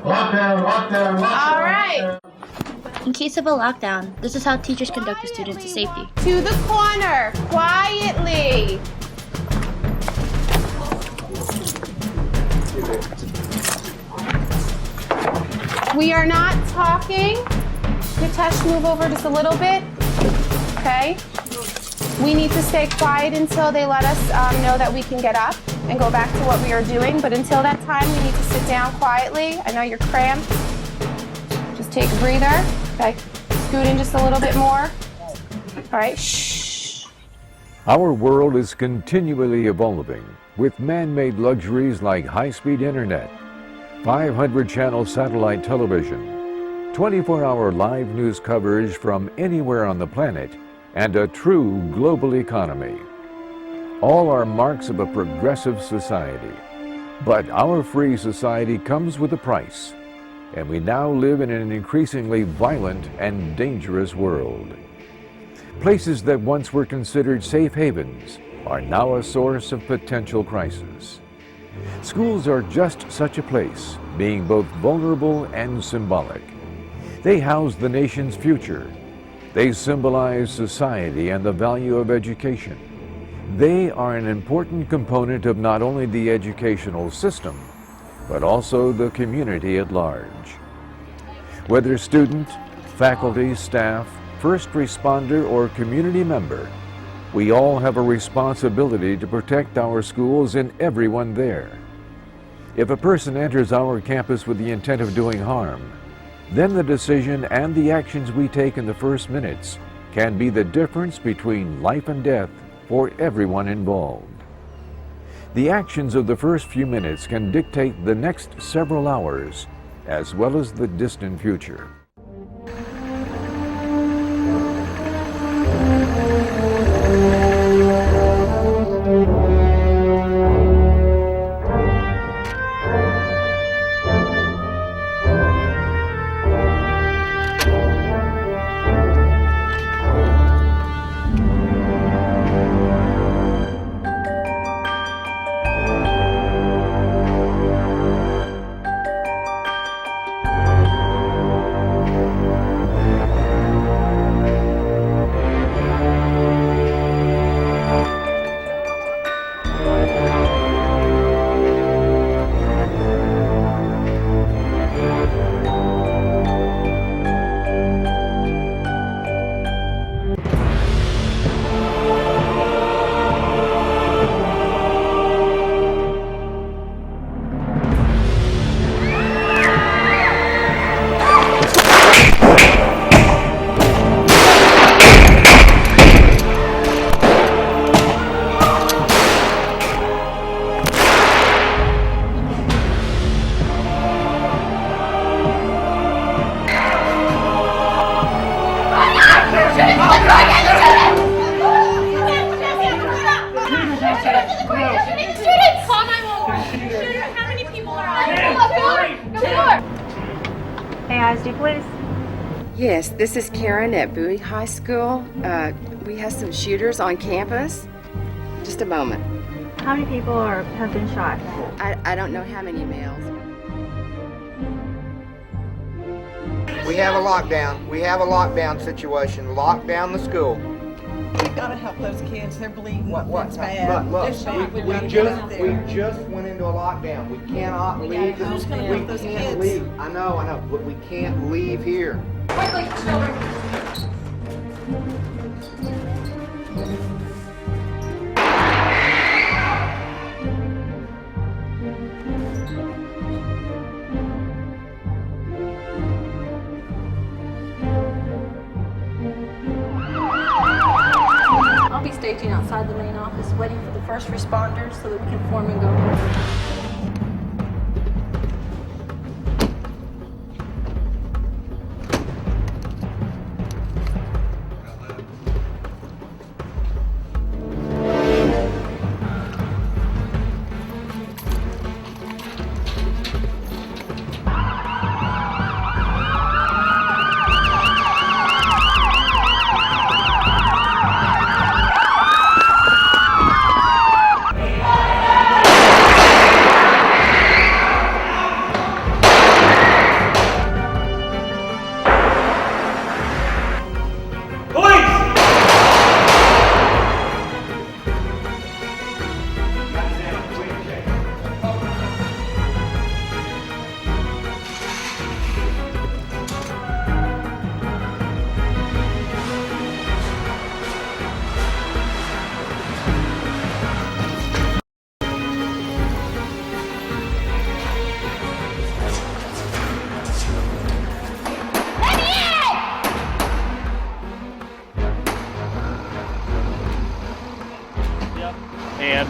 All right. In case of a lockdown, this is how teachers conduct the students to safety. To the corner, quietly. We are not talking. Nitesh, move over just a little bit. Okay. We need to stay quiet until they let us know that we can get up and go back to what we are doing. But until that time, we need to sit down quietly. I know you're cramped. Just take a breather. Okay. Scoot in just a little bit more. All right. Shh. Our world is continually evolving with man-made luxuries like high-speed internet, 500-channel satellite television, 24-hour live news coverage from anywhere on the planet, and a true global economy. All are marks of a progressive society. But our free society comes with a price, and we now live in an increasingly violent and dangerous world. Places that once were considered safe havens are now a source of potential crisis. Schools are just such a place, being both vulnerable and symbolic. They house the nation's future. They symbolize society and the value of education. They are an important component of not only the educational system, but also the community at large. Whether student, faculty, staff, first responder, or community member, we all have a responsibility to protect our schools and everyone there. If a person enters our campus with the intent of doing harm, then the decision and the actions we take in the first minutes can be the difference between life and death for everyone involved. The actions of the first few minutes can dictate the next several hours, as well as the distant future. Yes, this is Karen at Bowie High School. We have some shooters on campus. Just a moment. How many people have been shot? I don't know how many males. We have a lockdown. We have a lockdown situation. Lock down the school. We've got to help those kids. They're bleeding. What? It's bad. Look, It's bad. we gotta just get out there. just went into a lockdown. We cannot leave. Who's gonna help those kids? Leave. I know, but we can't leave here. Quickly, children. I'll be staging outside the main office, waiting for the first responders so that we can form and go.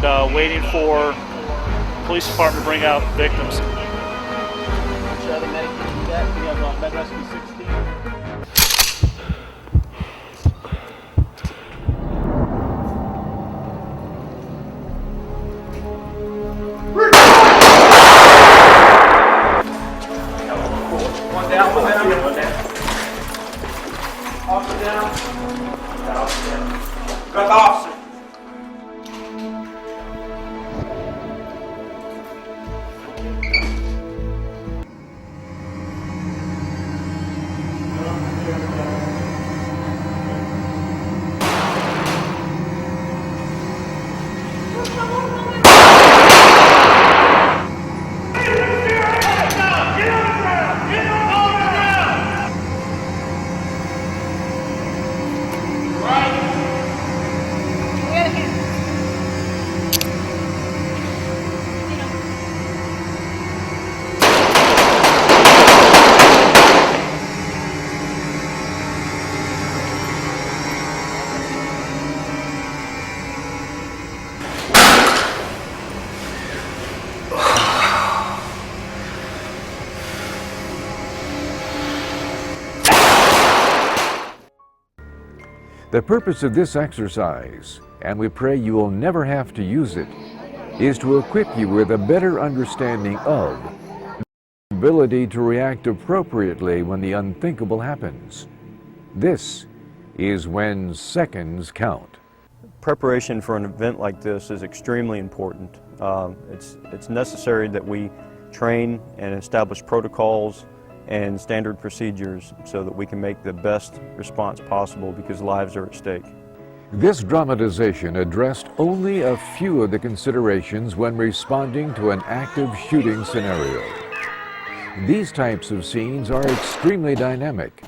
and waiting for police department to bring out victims. We have Med Rescue 16. One down. Officer down. Got the officer. The purpose of this exercise, and we pray you will never have to use it, is to equip you with a better understanding of the ability to react appropriately when the unthinkable happens. This is when seconds count. Preparation for an event like this is extremely important. It's necessary that we train and establish protocols and standard procedures so that we can make the best response possible, because lives are at stake. This dramatization addressed only a few of the considerations when responding to an active shooting scenario. These types of scenes are extremely dynamic,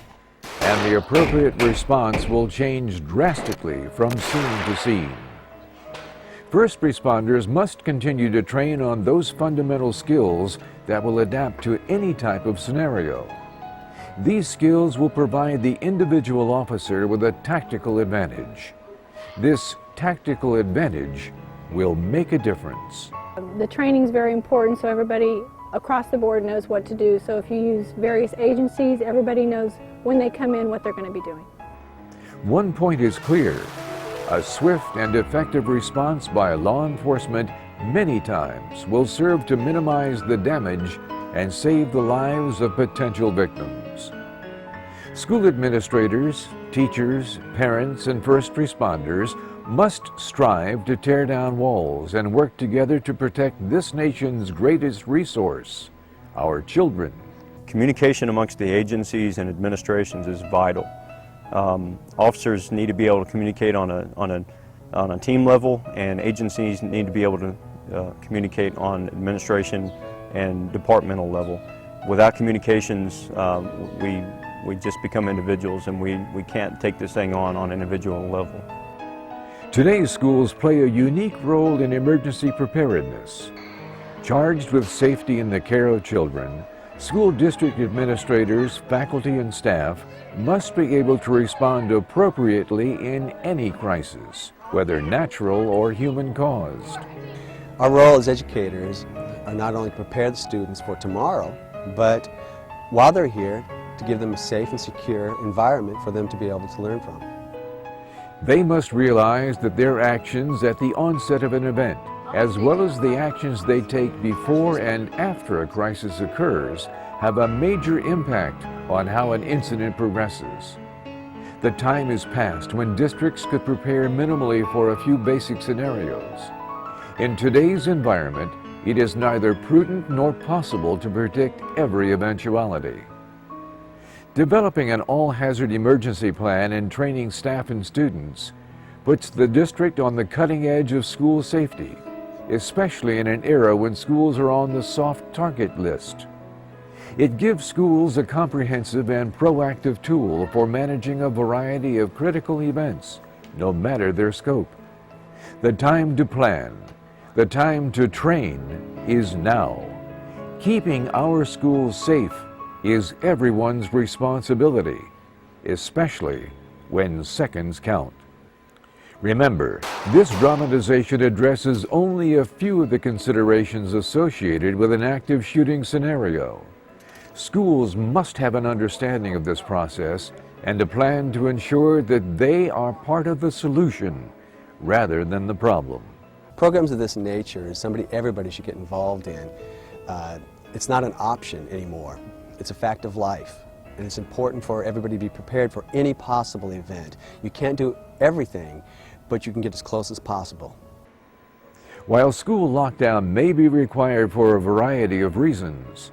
and the appropriate response will change drastically from scene to scene. First responders must continue to train on those fundamental skills that will adapt to any type of scenario. These skills will provide the individual officer with a tactical advantage. This tactical advantage will make a difference. The training is very important, so everybody across the board knows what to do. So if you use various agencies, everybody knows when they come in what they're going to be doing. One point is clear. A swift and effective response by law enforcement many times will serve to minimize the damage and save the lives of potential victims. School administrators, teachers, parents, and first responders must strive to tear down walls and work together to protect this nation's greatest resource, our children. Communication amongst the agencies and administrations is vital. Officers need to be able to communicate on a team level, and agencies need to be able to communicate on administration and departmental level. Without communications, we just become individuals, and we can't take this thing on an individual level. Today's schools play a unique role in emergency preparedness. Charged with safety and the care of children, school district administrators, faculty, and staff must be able to respond appropriately in any crisis, whether natural or human-caused. Our role as educators are not only to prepare the students for tomorrow, but while they're here, to give them a safe and secure environment for them to be able to learn from. They must realize that their actions at the onset of an event, as well as the actions they take before and after a crisis occurs, have a major impact on how an incident progresses. The time is past when districts could prepare minimally for a few basic scenarios. In today's environment, it is neither prudent nor possible to predict every eventuality. Developing an all-hazard emergency plan and training staff and students puts the district on the cutting edge of school safety, especially in an era when schools are on the soft target list. It gives schools a comprehensive and proactive tool for managing a variety of critical events, no matter their scope. The time to plan, the time to train is now. Keeping our schools safe is everyone's responsibility, especially when seconds count. Remember, this dramatization addresses only a few of the considerations associated with an active shooting scenario. Schools must have an understanding of this process and a plan to ensure that they are part of the solution rather than the problem. Programs of this nature is everybody should get involved in. It's not an option anymore. It's a fact of life. And it's important for everybody to be prepared for any possible event. You can't do everything, but you can get as close as possible. While school lockdown may be required for a variety of reasons,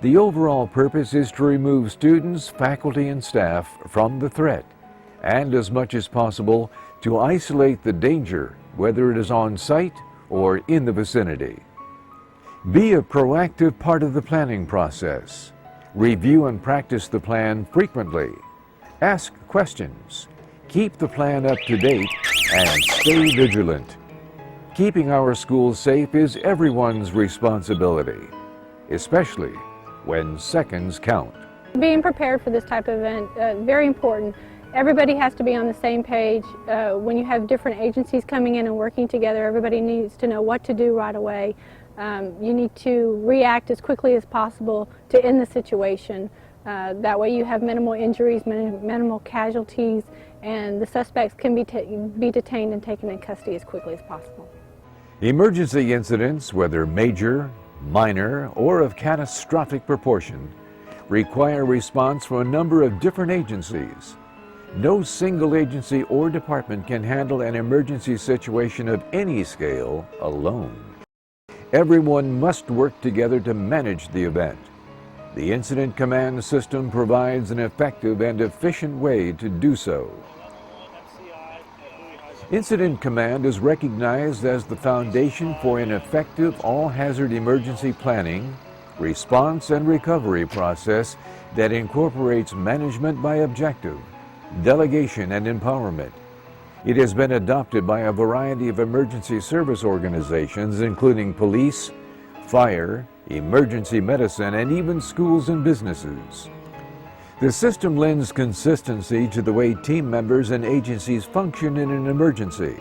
the overall purpose is to remove students, faculty, and staff from the threat, and as much as possible to isolate the danger, whether it is on site or in the vicinity. Be a proactive part of the planning process. Review and practice the plan frequently. Ask questions. Keep the plan up to date and stay vigilant. Keeping our schools safe is everyone's responsibility, especially when seconds count. Being prepared for this type of event, very important. Everybody has to be on the same page. When you have different agencies coming in and working together, everybody needs to know what to do right away. You need to react as quickly as possible to end the situation. That way you have minimal injuries, minimal casualties, and the suspects can be detained and taken in custody as quickly as possible. Emergency incidents, whether major, minor, or of catastrophic proportion, require response from a number of different agencies. No single agency or department can handle an emergency situation of any scale alone. Everyone must work together to manage the event. The Incident Command System provides an effective and efficient way to do so. Incident Command is recognized as the foundation for an effective all-hazard emergency planning, response, and recovery process that incorporates management by objective, delegation, and empowerment. It has been adopted by a variety of emergency service organizations, including police, fire, emergency medicine, and even schools and businesses. The system lends consistency to the way team members and agencies function in an emergency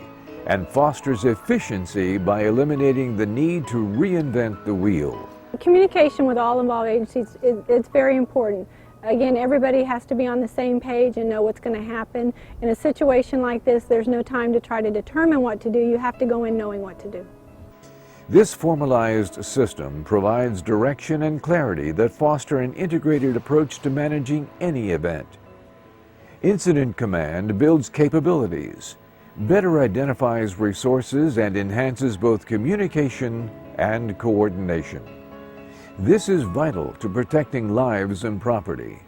and fosters efficiency by eliminating the need to reinvent the wheel. Communication with all involved agencies is very important. Again, everybody has to be on the same page and know what's going to happen. In a situation like this, there's no time to try to determine what to do. You have to go in knowing what to do. This formalized system provides direction and clarity that foster an integrated approach to managing any event. Incident Command builds capabilities, better identifies resources, and enhances both communication and coordination. This is vital to protecting lives and property.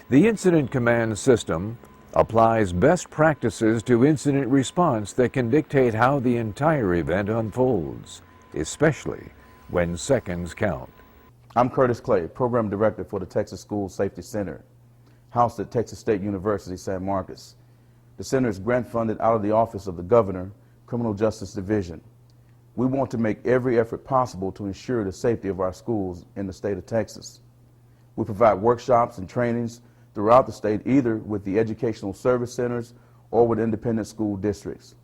The Incident Command System applies best practices to incident response that can dictate how the entire event unfolds, especially when seconds count. I'm Curtis Clay, Program Director for the Texas School Safety Center, housed at Texas State University, San Marcos. The center is grant funded out of the Office of the Governor, Criminal Justice Division. We want to make every effort possible to ensure the safety of our schools in the state of Texas. We provide workshops and trainings throughout the state, either with the educational service centers or with independent school districts.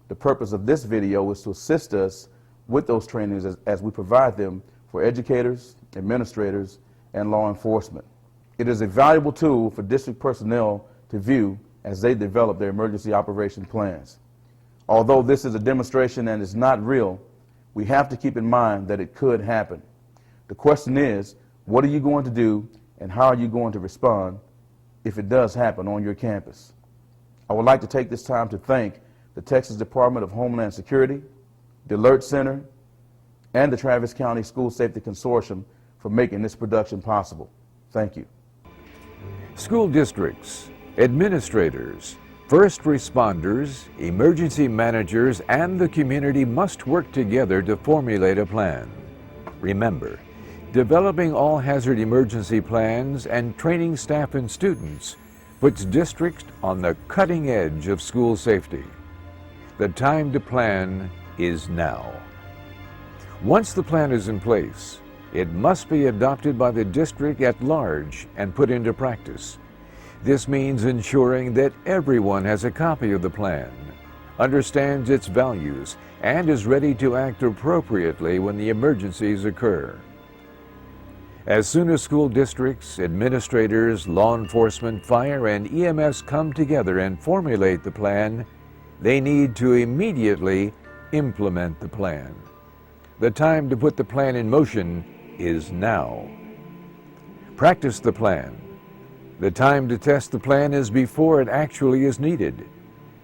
The purpose of this video is to assist us with those trainings as we provide them for educators, administrators, and law enforcement. It is a valuable tool for district personnel to view as they develop their emergency operation plans. Although this is a demonstration and is not real, we have to keep in mind that it could happen. The question is, what are you going to do and how are you going to respond if it does happen on your campus? I would like to take this time to thank the Texas Department of Homeland Security, the Alert Center, and the Travis County School Safety Consortium for making this production possible. Thank you. School districts, administrators, first responders, emergency managers, and the community must work together to formulate a plan. Remember, developing all-hazard emergency plans and training staff and students puts districts on the cutting edge of school safety. The time to plan is now. Once the plan is in place, it must be adopted by the district at large and put into practice. This means ensuring that everyone has a copy of the plan, understands its values, and is ready to act appropriately when the emergencies occur. As soon as school districts, administrators, law enforcement, fire, and EMS come together and formulate the plan, they need to immediately implement the plan. The time to put the plan in motion is now. Practice the plan. The time to test the plan is before it actually is needed.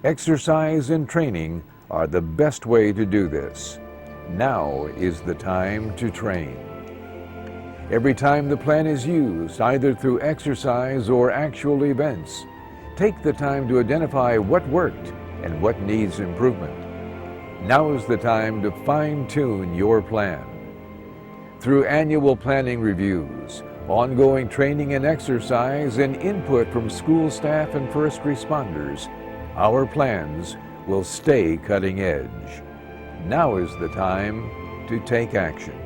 Exercise and training are the best way to do this. Now is the time to train. Every time the plan is used, either through exercise or actual events, take the time to identify what worked and what needs improvement. Now is the time to fine-tune your plan. Through annual planning reviews, ongoing training and exercise, and input from school staff and first responders, our plans will stay cutting edge. Now is the time to take action.